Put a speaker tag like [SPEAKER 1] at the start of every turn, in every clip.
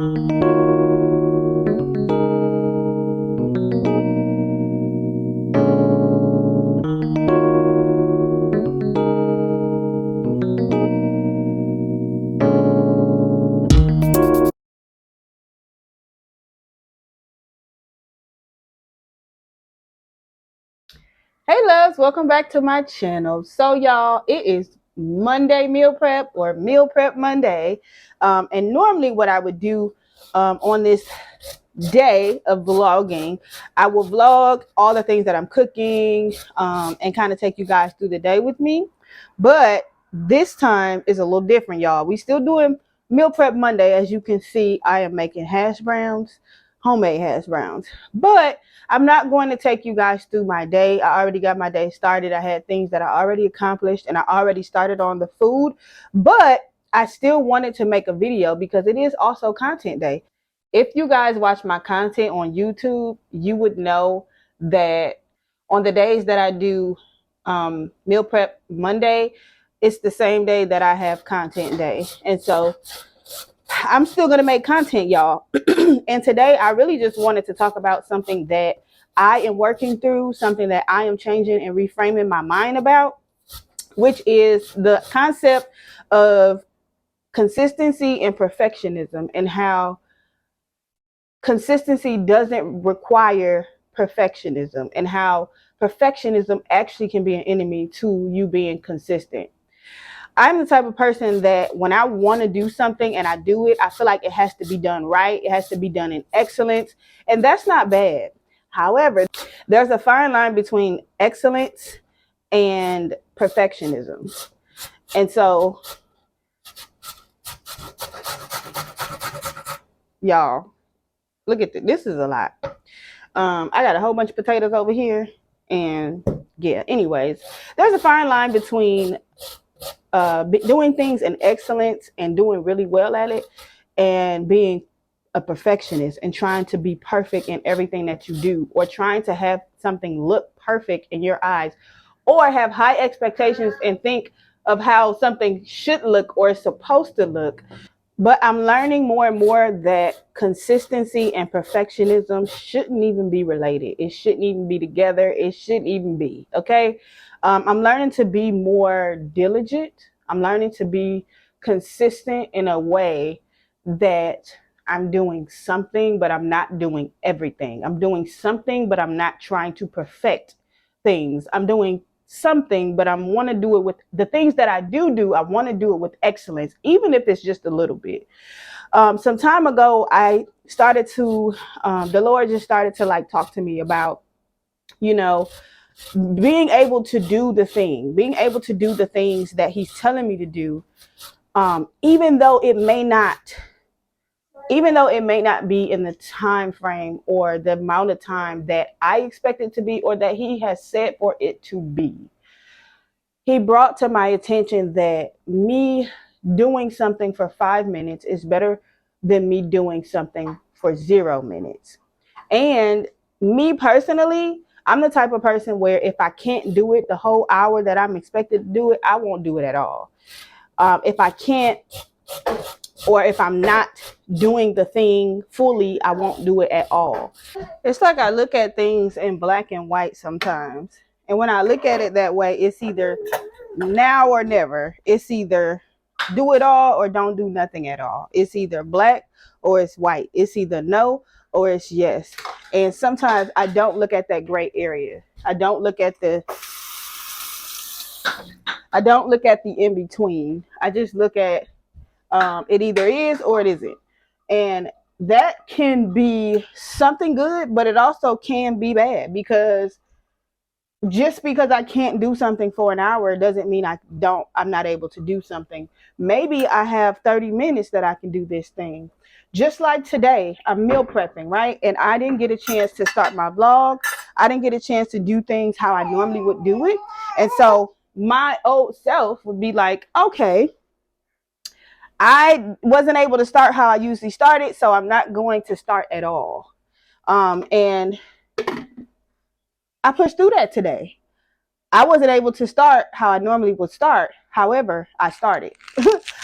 [SPEAKER 1] Hey loves, welcome back to my channel. So y'all, it is Monday meal prep or meal prep Monday. And normally what I would do on this day of vlogging, I will vlog all the things that I'm cooking and kind of take you guys through the day with me. But this time is a little different, y'all. We still doing meal prep Monday. As you can see, I am making hash browns, homemade hash browns. But I'm not going to take you guys through my day. I already got my day started. I had things that I already accomplished and I already started on the food. But I still wanted to make a video because it is also content day. If you guys watch my content on YouTube, you would know that on the days that I do meal prep Monday, it's the same day that I have content day. And so I'm still going to make content, y'all. And today I really just wanted to talk about something that I am working through, something that I am changing and reframing my mind about, which is the concept of consistency and perfectionism, and how consistency doesn't require perfectionism, and how perfectionism actually can be an enemy to you being consistent. I'm the type of person that when I want to do something and I do it, I feel like it has to be done right. It has to be done in excellence. And that's not bad. However, there's a fine line between excellence and perfectionism. And so, y'all, look at this. This is a lot. I got a whole bunch of potatoes over here. And yeah, anyways, there's a fine line between doing things in excellence and doing really well at it, and being a perfectionist and trying to be perfect in everything that you do, or trying to have something look perfect in your eyes, or have high expectations and think of how something should look or is supposed to look. But I'm learning more and more that consistency and perfectionism shouldn't even be related. It shouldn't even be together. It shouldn't even be. Okay. I'm learning to be more diligent. I'm learning to be consistent in a way that I'm doing something, but I'm not doing everything. I'm doing something, but I'm not trying to perfect things. I'm doing something, but I want to do it with the things that I do. I want to do it with excellence, even if it's just a little bit. Some time ago, I started to, the Lord just started to like talk to me about, you know, being able to do being able to do the things that He's telling me to do, even though it may not. Even though it may not be in the time frame or the amount of time that I expect it to be, or that He has said for it to be. He brought to my attention that me doing something for 5 minutes is better than me doing something for 0 minutes. And me personally, I'm the type of person where if I can't do it the whole hour that I'm expected to do it, I won't do it at all. If I can't, or if I'm not doing the thing fully, I won't do it at all. It's like I look at things in black and white sometimes. And when I look at it that way, it's either now or never. It's either do it all or don't do nothing at all. It's either black or it's white. It's either no or it's yes. And sometimes I don't look at that gray area. I don't look at the in between. I just look at it either is or it isn't. And that can be something good, but it also can be bad, because just because I can't do something for an hour doesn't mean I'm not able to do something. Maybe I have 30 minutes that I can do this thing. Just like today, I'm meal prepping, right? And I didn't get a chance to start my vlog. I didn't get a chance to do things how I normally would do it. And so my old self would be like, okay, I wasn't able to start how I usually started, so I'm not going to start at all. And I pushed through that today. I wasn't able to start how I normally would start. However, I started.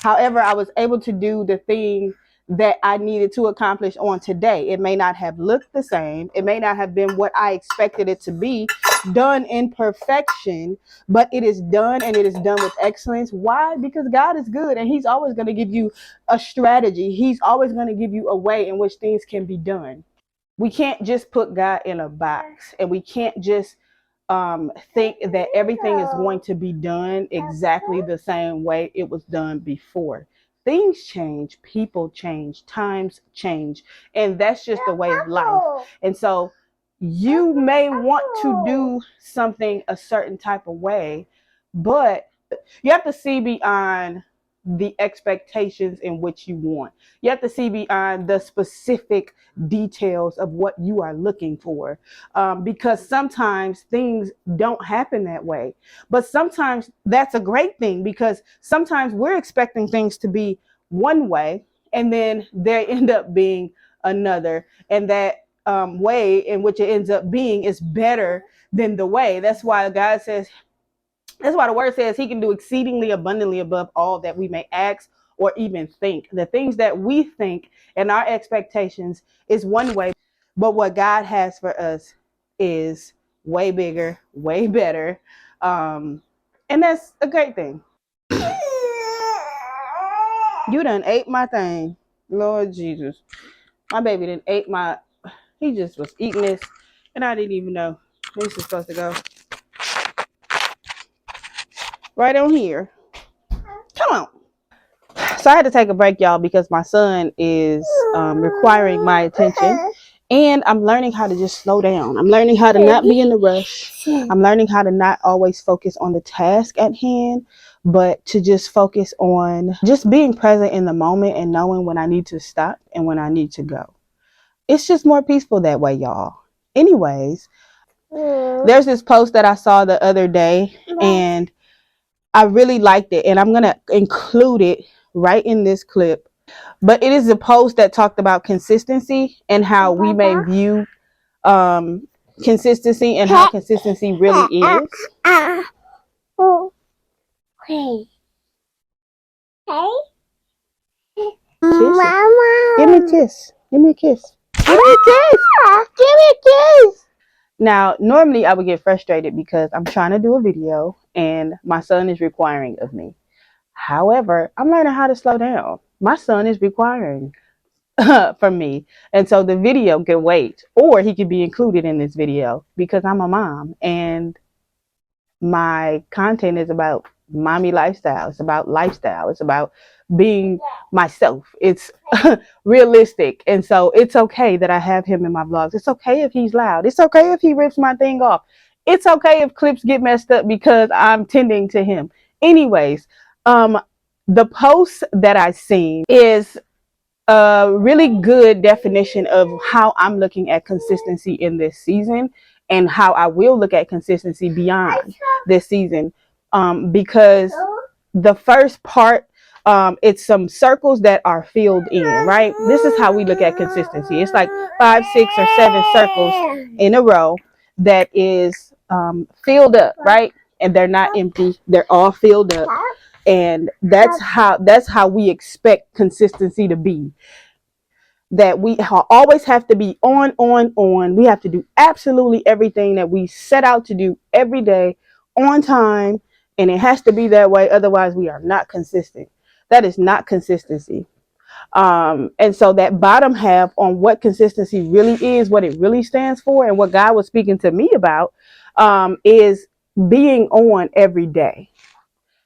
[SPEAKER 1] However, I was able to do the thing that I needed to accomplish on today. It may not have looked the same. It may not have been what I expected it to be, done in perfection, but it is done, and it is done with excellence. Why? Because God is good, and He's always going to give you a strategy. He's always going to give you a way in which things can be done. We can't just put God in a box, and we can't just think that everything is going to be done exactly the same way it was done before. Things change, people change, times change, and that's just the way of life. And so you may want to do something a certain type of way, but you have to see beyond the expectations in which you want. You have to see beyond the specific details of what you are looking for, because sometimes things don't happen that way. But sometimes that's a great thing, because sometimes we're expecting things to be one way, and then they end up being another. And that way in which it ends up being is better than the way. That's why the word says He can do exceedingly abundantly above all that we may ask or even think. The things that we think and our expectations is one way, but what God has for us is way bigger, way better. And that's a great thing. You done ate my thing. Lord Jesus. My baby done ate my, he just was eating this, and I didn't even know. This is supposed to go right on here. Come on. So I had to take a break, y'all, because my son is requiring my attention. And I'm learning how to just slow down. I'm learning how to not be in a rush. I'm learning how to not always focus on the task at hand, but to just focus on just being present in the moment and knowing when I need to stop and when I need to go. It's just more peaceful that way, y'all. Anyways, there's this post that I saw the other day, and I really liked it, and I'm going to include it right in this clip. But it is a post that talked about consistency and how we may view consistency and how consistency really is. Give me a kiss. Give me a kiss. Give me a kiss. Give me a kiss. Now, normally I would get frustrated because I'm trying to do a video and my son is requiring of me. However, I'm learning how to slow down. My son is requiring from me. And so the video can wait, or he could be included in this video because I'm a mom and my content is about mommy lifestyle. It's about lifestyle. It's about being myself. It's realistic. And so it's okay that I have him in my vlogs. It's okay if he's loud. It's okay if he rips my thing off. It's okay if clips get messed up because I'm tending to him. Anyways, the post that I seen is a really good definition of how I'm looking at consistency in this season and how I will look at consistency beyond this season. Because the first part, it's some circles that are filled in, right? This is how we look at consistency. It's like 5, 6, or 7 circles in a row that is filled up, right? And they're not empty. They're all filled up. And that's how we expect consistency to be. That we always have to be on. We have to do absolutely everything that we set out to do every day on time. And it has to be that way. Otherwise, we are not consistent. That is not consistency. And so that bottom half on what consistency really is, what it really stands for, and what God was speaking to me about, is being on every day.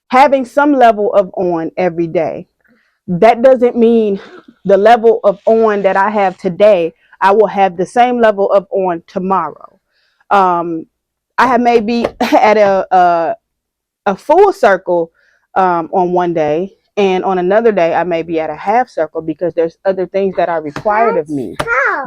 [SPEAKER 1] Having some level of on every day. That doesn't mean the level of on that I have today, I will have the same level of on tomorrow. I have maybe at a full circle on one day, and on another day I may be at a half circle because there's other things that are required of me.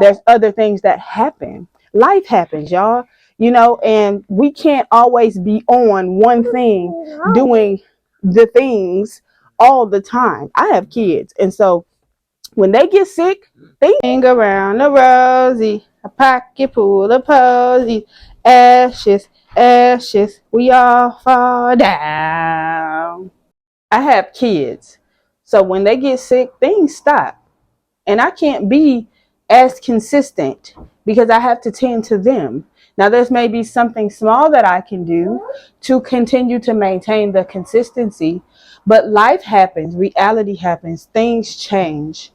[SPEAKER 1] There's other things that happen. Life happens, y'all. And we can't always be on one thing, doing the things all the time. I have kids, and so when they get sick, they hang around the rosy, a pocket full of posies, ashes, ashes, we all fall down. I have kids, so when they get sick, things stop. and I can't be as consistent because I have to tend to them. Now, there's maybe something small that I can do to continue to maintain the consistency, but life happens, reality happens, things change.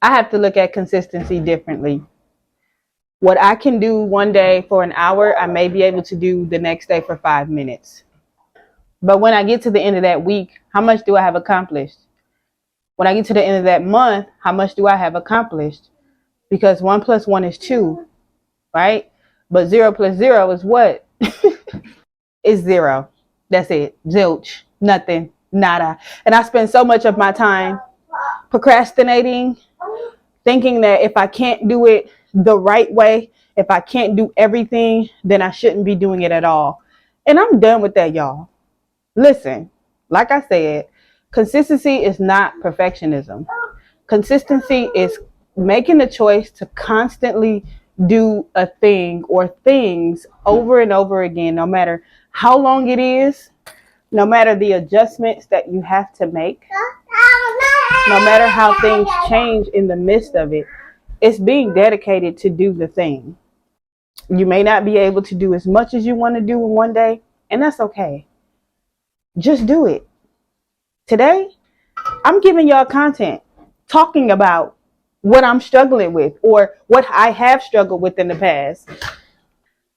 [SPEAKER 1] I have to look at consistency differently. What I can do one day for an hour, I may be able to do the next day for 5 minutes. But when I get to the end of that week, how much do I have accomplished? When I get to the end of that month, how much do I have accomplished? Because 1 + 1 is 2, right? But 0 + 0 is what? It's 0. That's it. Zilch. Nothing. Nada. And I spend so much of my time procrastinating, thinking that if I can't do it the right way, if I can't do everything, then I shouldn't be doing it at all. And I'm done with that, y'all. Listen, like I said, consistency is not perfectionism. Consistency is making the choice to constantly do a thing or things over and over again, no matter how long it is, no matter the adjustments that you have to make, no matter how things change in the midst of it. It's being dedicated to do the thing. You may not be able to do as much as you want to do in one day, and that's okay. Just do it. Today, I'm giving y'all content talking about what I'm struggling with or what I have struggled with in the past.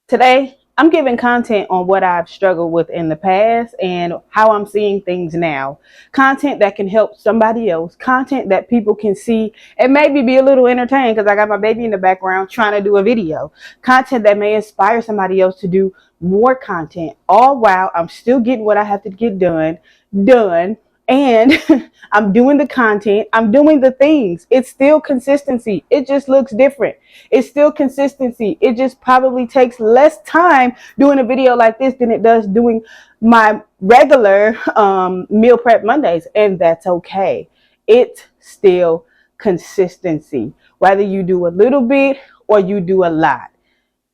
[SPEAKER 1] Today, I'm giving content on what I've struggled with in the past and how I'm seeing things now. Content that can help somebody else, content that people can see and maybe be a little entertained because I got my baby in the background trying to do a video. Content that may inspire somebody else to do more content, all while I'm still getting what I have to get done. And I'm doing the content, I'm doing the things. It's still consistency. It just looks different. It's still consistency. It just probably takes less time doing a video like this than it does doing my regular meal prep Mondays. And that's okay. It's still consistency. Whether you do a little bit or you do a lot,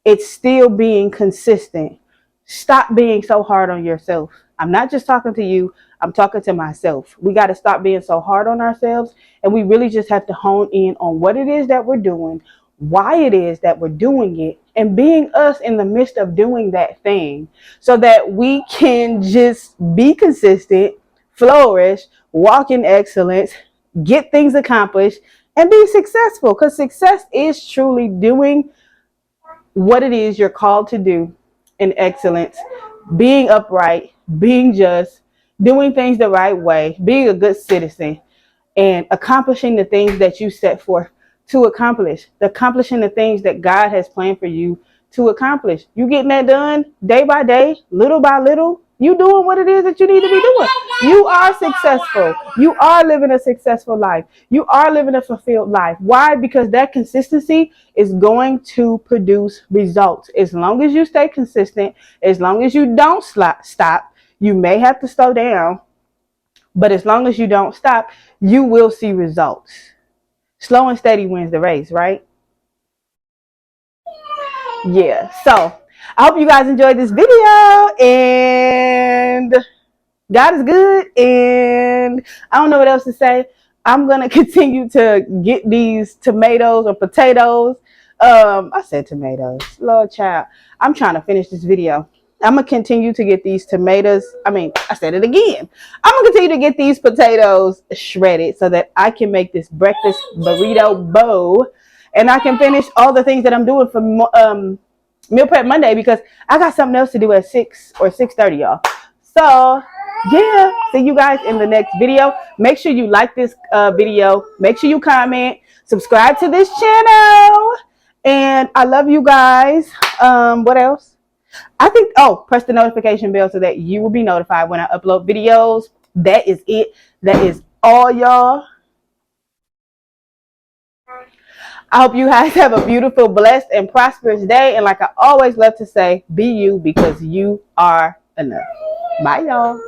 [SPEAKER 1] it's still being consistent. Stop being so hard on yourself. I'm not just talking to you, I'm talking to myself. We got to stop being so hard on ourselves, and we really just have to hone in on what it is that we're doing, why it is that we're doing it, and being us in the midst of doing that thing so that we can just be consistent, flourish, walk in excellence, get things accomplished, and be successful. Because success is truly doing what it is you're called to do in excellence, being upright, being just, doing things the right way, being a good citizen, and accomplishing the things that you set forth to accomplish, accomplishing the things that God has planned for you to accomplish. You getting that done day by day, little by little. You doing what it is that you need to be doing. You are successful. You are living a successful life. You are living a fulfilled life. Why? Because that consistency is going to produce results. As long as you stay consistent, as long as you don't stop, you may have to slow down, but as long as you don't stop, you will see results. Slow and steady wins the race, right? Yeah. So I hope you guys enjoyed this video, and God is good, and I don't know what else to say. I'm going to continue to get these tomatoes or potatoes. I said tomatoes. Lord child. I'm trying to finish this video. I'm going to continue to get these tomatoes. I said it again. I'm going to continue to get these potatoes shredded so that I can make this breakfast burrito bowl, and I can finish all the things that I'm doing for Meal Prep Monday, because I got something else to do at 6 or 6:30, y'all. So, yeah, see you guys in the next video. Make sure you like this video. Make sure you comment. Subscribe to this channel. And I love you guys. What else? Press the notification bell so that you will be notified when I upload videos. That is it. That is all, y'all. I hope you guys have a beautiful, blessed, and prosperous day. And like I always love to say, be you, because you are enough. Bye, y'all.